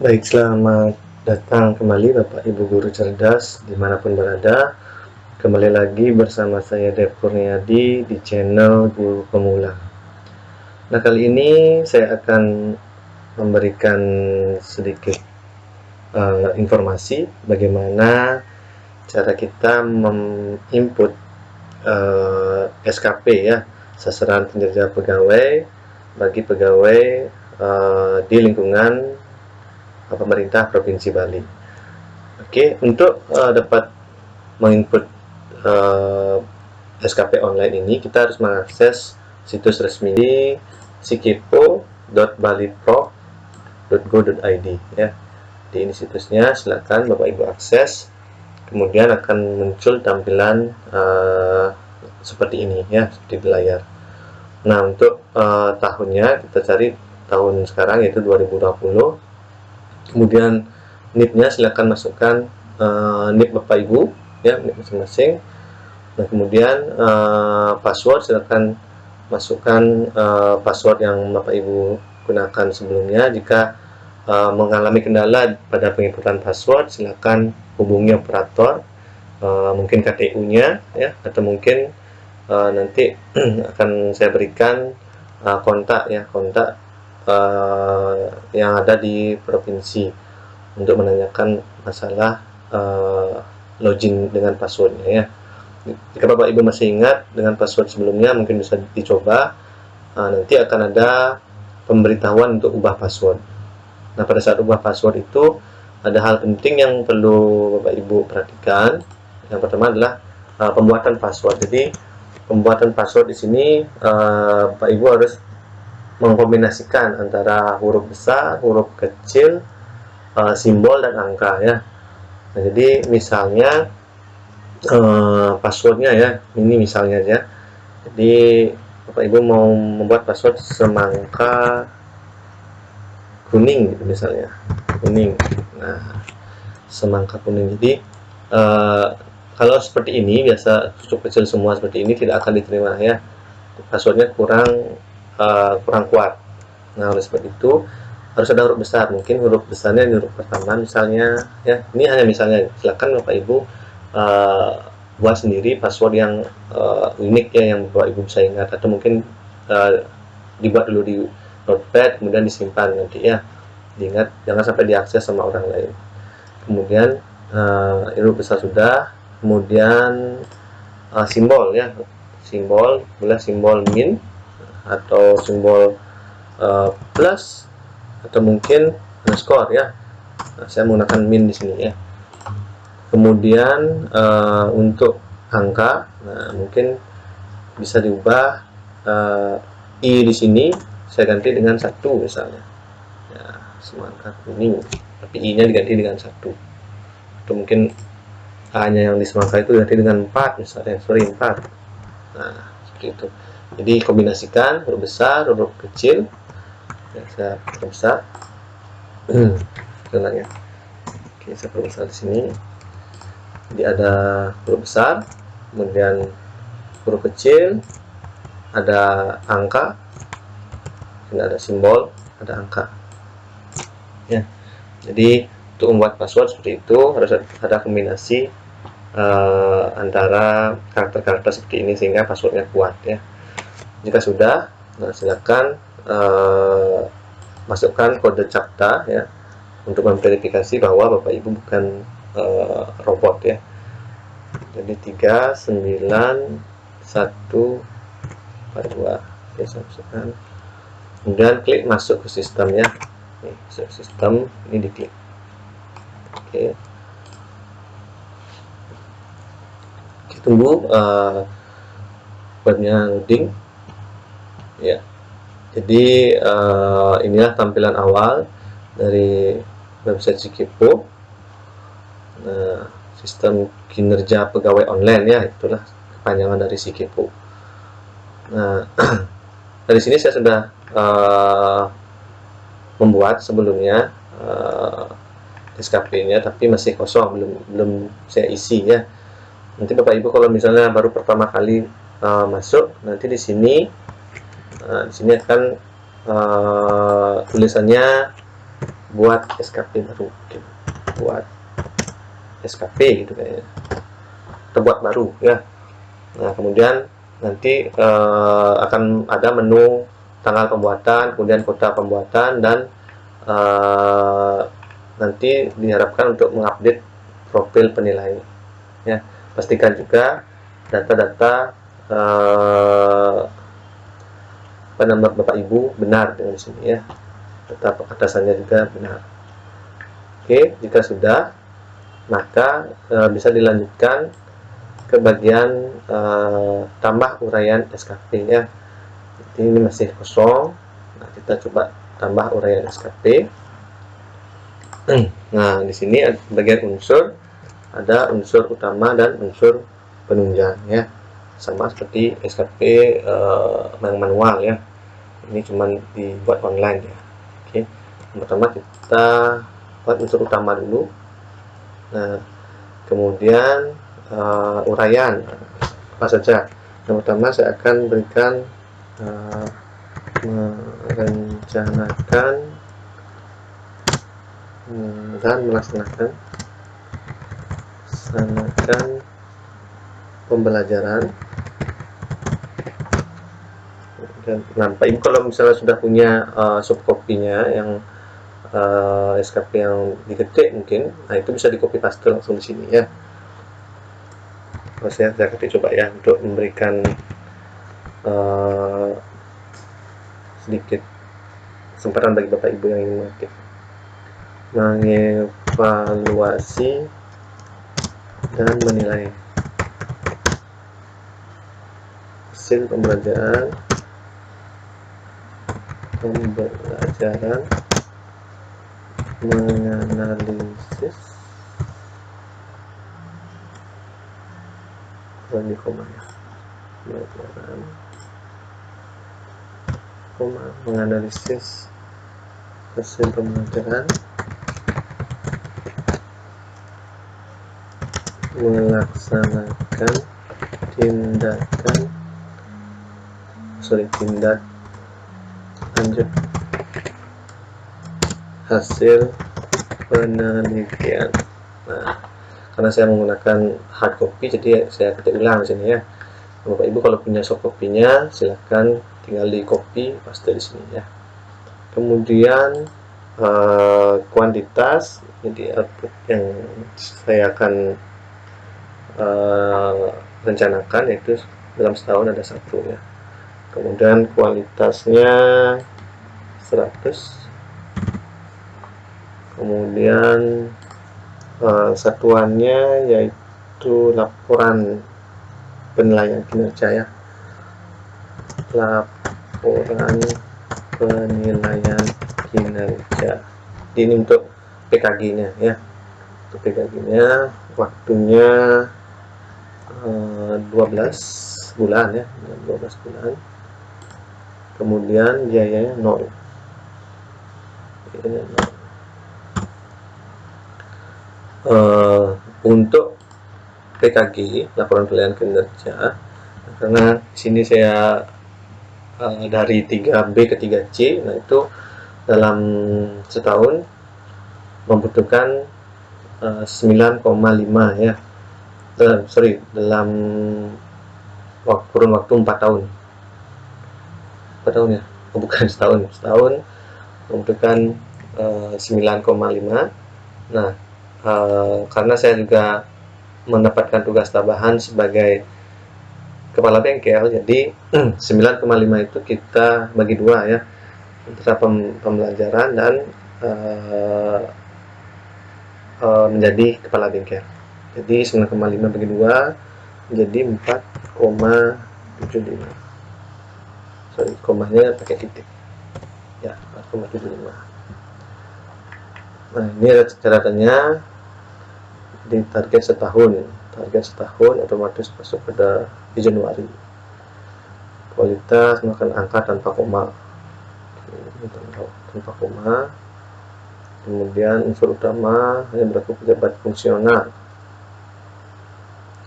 Baik, selamat datang kembali Bapak Ibu Guru Cerdas dimanapun berada. Kembali lagi bersama saya Dev Kurniadi di channel Guru Pemula. Nah, kali ini saya akan memberikan sedikit informasi bagaimana cara kita menginput SKP ya, sasaran kinerja pegawai bagi pegawai di lingkungan pemerintah Provinsi Bali. Oke, untuk dapat menginput SKP online ini, kita harus mengakses situs resmi di sikipo.baliprov.go.id ya. Di ini situsnya, silakan Bapak Ibu akses. Kemudian akan muncul tampilan seperti ini ya, seperti di layar. Nah, untuk tahunnya kita cari tahun sekarang yaitu 2020. Kemudian NIP-nya silakan masukkan NIP Bapak Ibu ya, NIP masing-masing. Nah, kemudian password silakan masukkan password yang Bapak Ibu gunakan sebelumnya. Jika mengalami kendala pada penginputan password, silakan hubungi operator, mungkin KTU-nya ya, atau mungkin nanti akan saya berikan kontak yang ada di provinsi untuk menanyakan masalah login dengan passwordnya ya. Jika Bapak Ibu masih ingat dengan password sebelumnya, mungkin bisa dicoba. Nanti akan ada pemberitahuan untuk ubah password. Nah, pada saat ubah password itu ada hal penting yang perlu Bapak Ibu perhatikan. Yang pertama adalah pembuatan password. Jadi pembuatan password di sini Bapak Ibu harus mengkombinasikan antara huruf besar, huruf kecil, simbol dan angka ya. Nah, jadi misalnya passwordnya ya, ini misalnya ya. Jadi Bapak Ibu mau membuat password semangka kuning gitu misalnya, kuning. Nah, semangka kuning. Jadi kalau seperti ini biasa huruf kecil semua seperti ini tidak akan diterima ya. Passwordnya kurang kuat. Nah, oleh sebab itu harus ada huruf besar. Mungkin huruf besarnya di huruf pertama misalnya ya. Ini hanya misalnya. Silakan Bapak Ibu buat sendiri password yang unik ya, yang Bapak Ibu bisa ingat, atau mungkin dibuat dulu di notepad kemudian disimpan nanti ya. Diingat, jangan sampai diakses sama orang lain. Kemudian huruf besar sudah, kemudian simbol ya. Simbol, boleh simbol min atau simbol plus atau mungkin underscore ya. Nah, saya menggunakan min di sini ya. Kemudian untuk angka, nah mungkin bisa diubah i di sini saya ganti dengan 1 misalnya. Ya, semangka kuning, tapi i-nya diganti dengan 1. Atau mungkin a-nya yang di semangka itu diganti dengan 4 misalnya, 4. Nah, seperti itu. Jadi kombinasikan huruf besar, huruf kecil ya, saya perbesar sebenarnya. Oke, saya perbesar di sini. Jadi ada huruf besar, kemudian huruf kecil, ada angka, dan ada simbol, ada angka ya. Jadi untuk membuat password seperti itu harus ada kombinasi antara karakter-karakter seperti ini sehingga passwordnya kuat ya. Jika sudah, nah silakan masukkan kode CAPTCHA ya untuk memverifikasi bahwa Bapak Ibu bukan robot ya. Jadi 39142 ya, saya masukkan. Kemudian klik masuk ke sistemnya. Nih, masuk ke sistem, ini diklik. Oke. Kita tunggu webnya loading. Ya, jadi inilah tampilan awal dari website Sikipo. Nah, sistem kinerja pegawai online ya, itulah kepanjangan dari Sikipo. Nah, dari sini saya sudah membuat sebelumnya SKP-nya, tapi masih kosong, belum saya isi ya. Nanti Bapak Ibu kalau misalnya baru pertama kali masuk, nanti di sini akan tulisannya buat SKP baru, mungkin buat SKP gitu kayaknya, atau buat baru ya. Nah kemudian nanti akan ada menu tanggal pembuatan, kemudian kota pembuatan, dan nanti diharapkan untuk mengupdate profil penilai ya. Pastikan juga data-data nomor Bapak Ibu benar dengan sini ya, data atasannya juga benar. Oke, jika sudah, maka bisa dilanjutkan ke bagian tambah uraian SKP ya. Jadi ini masih kosong. Nah, kita coba tambah uraian SKP. Nah, di sini bagian unsur ada unsur utama dan unsur penunjang ya. Sama seperti SKP yang manual ya. Ini cuma dibuat online ya. Oke. Pertama kita buat unsur utama dulu. Nah, kemudian uraian apa saja. Yang pertama saya akan berikan merencanakan dan melaksanakan pembelajaran. Dan Pak Ibu kalau misalnya sudah punya soft copy-nya yang SKP yang diketik mungkin, nah itu bisa di copy paste langsung di sini ya. Saya ketik coba ya untuk memberikan sedikit kesempatan bagi Bapak Ibu yang ingin mengetik. Mengevaluasi dan menilai hasil pembelajaran menganalisis di koma ya, pembelajaran koma menganalisis hasil pembelajaran, melaksanakan tindak lanjut hasil penelitian. Nah, karena saya menggunakan hard copy, jadi saya ketik ulang di sini ya. Bapak Ibu kalau punya soft copy-nya, silahkan tinggal di copy paste di sini ya. Kemudian kuantitas, jadi output yang saya akan rencanakan yaitu dalam setahun ada 1 ya. Kemudian kualitasnya 100. Kemudian satuannya yaitu laporan penilaian kinerja ya. Laporan penilaian kinerja. Ini untuk PKG-nya ya. Untuk PKG-nya waktunya 12 bulan ya, 12 bulan. Kemudian biayanya 0. Untuk PKG laporan penilaian kinerja, karena di sini saya dari 3B ke 3C, nah itu dalam setahun membutuhkan 9,5 ya. Dalam kurun waktu 4 tahun. 4 tahun ya? Oh, bukan setahun. Setahun membutuhkan 9,5. Nah, karena saya juga mendapatkan tugas tambahan sebagai kepala bengkel, jadi 9,5 itu kita bagi 2 ya, antara pembelajaran dan menjadi kepala bengkel. Jadi 9,5 bagi 2 menjadi 4,75. Sorry, komanya pakai titik ya, 4,75. Nah, ini ada catatannya di target setahun. Target setahun otomatis masuk pada di Januari. Kualitas makan angka tanpa koma. Tanpa koma. Kemudian unsur utama yang berlaku pejabat fungsional.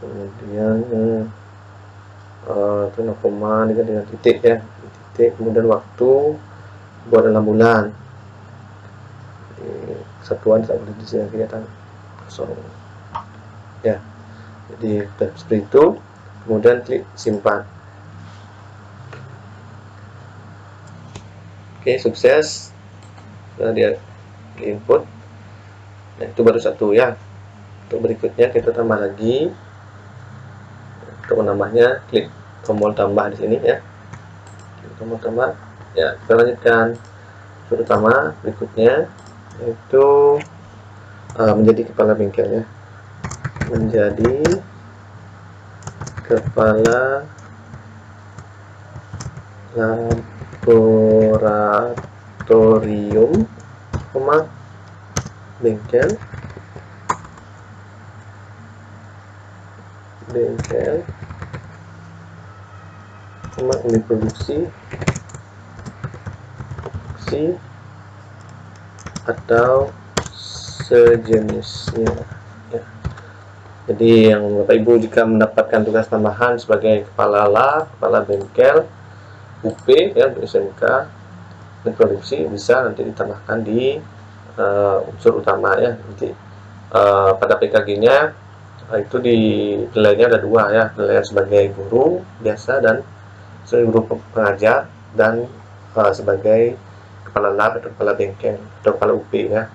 Kemudian tanpa koma dengan titik ya, titik. Kemudian waktu buat 6 bulan. satuan saat berdiri yang kelihatan kosong ya. Jadi seperti itu, kemudian klik simpan. Oke, sukses. Nah, dia input. Nah, itu baru satu ya. Untuk berikutnya kita tambah lagi. Untuk menambahnya klik tombol tambah di sini ya. Klik tombol tambah. Ya, kita lanjutkan. Terutama berikutnya itu menjadi kepala bengkelnya. Menjadi kepala laboratorium, bengkel unit produksi atau sejenisnya ya. Jadi yang Bapak Ibu jika mendapatkan tugas tambahan sebagai kepala lab, kepala bengkel, UP ya untuk SMK dan produksi, bisa nanti ditambahkan di unsur utama ya. Nanti pada PKG-nya itu di nilainya ada dua ya, nilai sebagai guru biasa dan sebagai guru pengajar, dan sebagai kepala lab atau kepala bengkel atau kepala UP ya.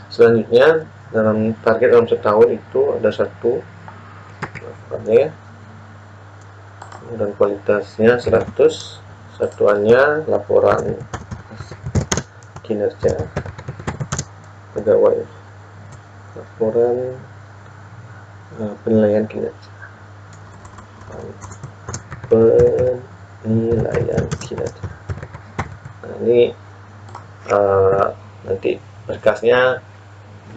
Selanjutnya dalam target dalam setahun itu ada satu ya, dan kualitasnya 100, satuannya laporan kinerja pegawai, laporan penilaian kinerja, nah ini nanti berkasnya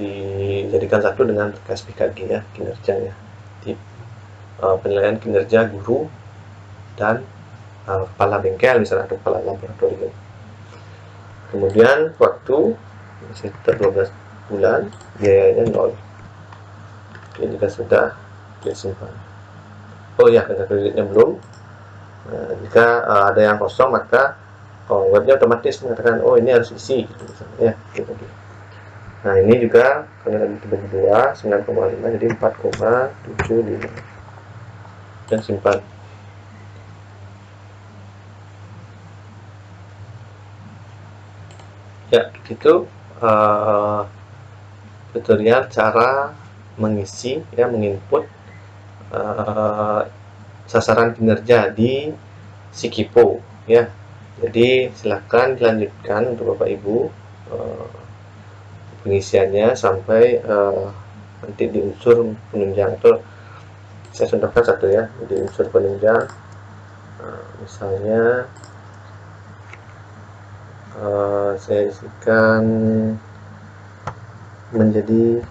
dijadikan satu dengan berkas PKG ya, kinerjanya di penilaian kinerja guru dan kepala bengkel misalnya, atau kepala laboratorium. Kemudian waktu sekitar 12 bulan, biayanya 0. Oke, jika sudah, klik simpan. Oh ya, karena kreditnya belum. Nah, jika ada yang kosong, maka webnya otomatis mengatakan oh ini harus isi gitu misalnya ya, gitu. Nah ini juga karena dibagi 2 9,5 jadi 4,75 dan simpan. Ya, itu tutorial cara mengisi ya, menginput sasaran kinerja di Sikipo ya. Jadi silakan dilanjutkan untuk Bapak Ibu pengisiannya sampai nanti di unsur penunjang. Atau saya contohkan satu ya, di unsur penunjang misalnya saya isikan menjadi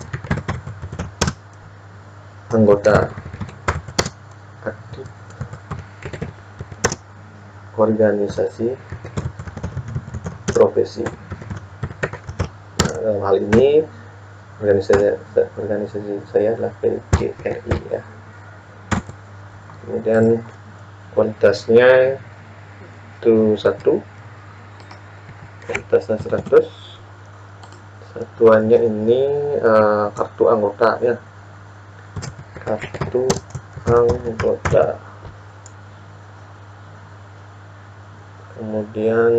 anggota aktif organisasi profesi. Nah, dalam hal ini organisasi saya adalah PGRI ya. Kemudian kualitasnya itu 1, kualitasnya 100, satuannya ini kartu anggota ya, kartu anggota. Kemudian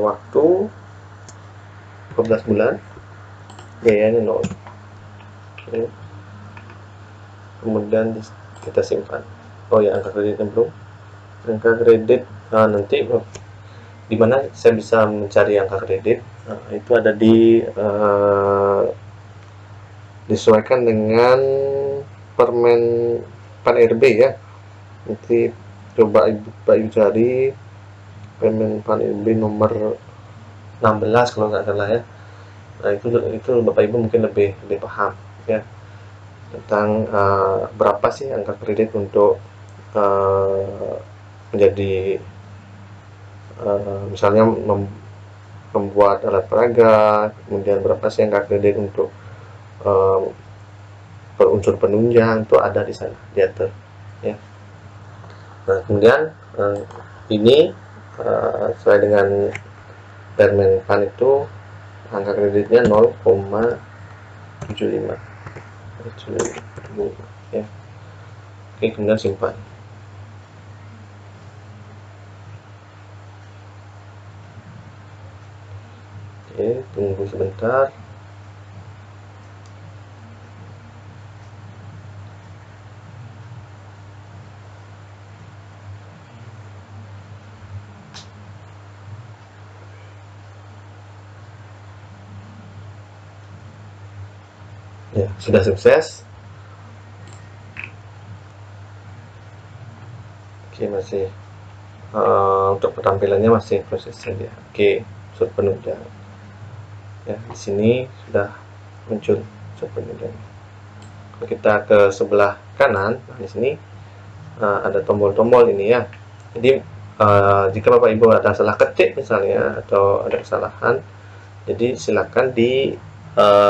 waktu 12 bulan, biayanya 0. Oke. Kemudian kita simpan. Oh ya, angka kreditnya belum. Angka kredit nanti di mana saya bisa mencari angka kredit. Nah, itu ada di disesuaikan dengan Permen Pan RB ya. Nanti coba Ibu cari Permen Pan RB nomor 16 kalau nggak salah ya. Nah itu Bapak Ibu mungkin lebih paham ya tentang berapa sih angka kredit untuk menjadi misalnya membuat alat peraga, kemudian berapa sih angka kredit untuk unsur penunjang, itu ada di sana diatur ya. Nah kemudian ini sesuai dengan permen pan itu angka kreditnya 0,75 ya. Oke, kemudian simpan. Oke, tunggu sebentar. Ya, sudah sukses. Oke, masih untuk tampilannya masih proses saja. Oke, unsur penunjang. Ya, di sini sudah muncul unsur penunjang. Kalau kita ke sebelah kanan, nah di sini ada tombol-tombol ini ya. Jadi jika Bapak Ibu ada salah ketik misalnya atau ada kesalahan, jadi silakan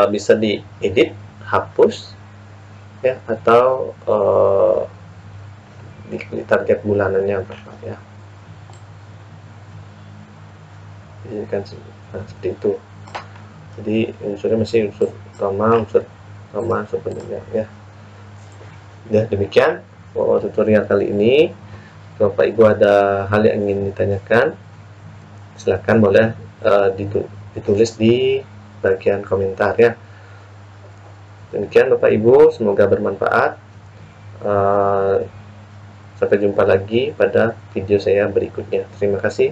bisa diedit, hapus ya, atau di target bulanannya berapa ya. Jadi kan seperti itu. Jadi unsurnya masih unsur utama, unsur penunjang ya. Ya, demikian tutorial kali ini. Kalau Bapak Ibu ada hal yang ingin ditanyakan, silakan boleh ditulis di bagian komentar ya. Demikian Bapak Ibu, semoga bermanfaat. Sampai jumpa lagi pada video saya berikutnya. Terima kasih.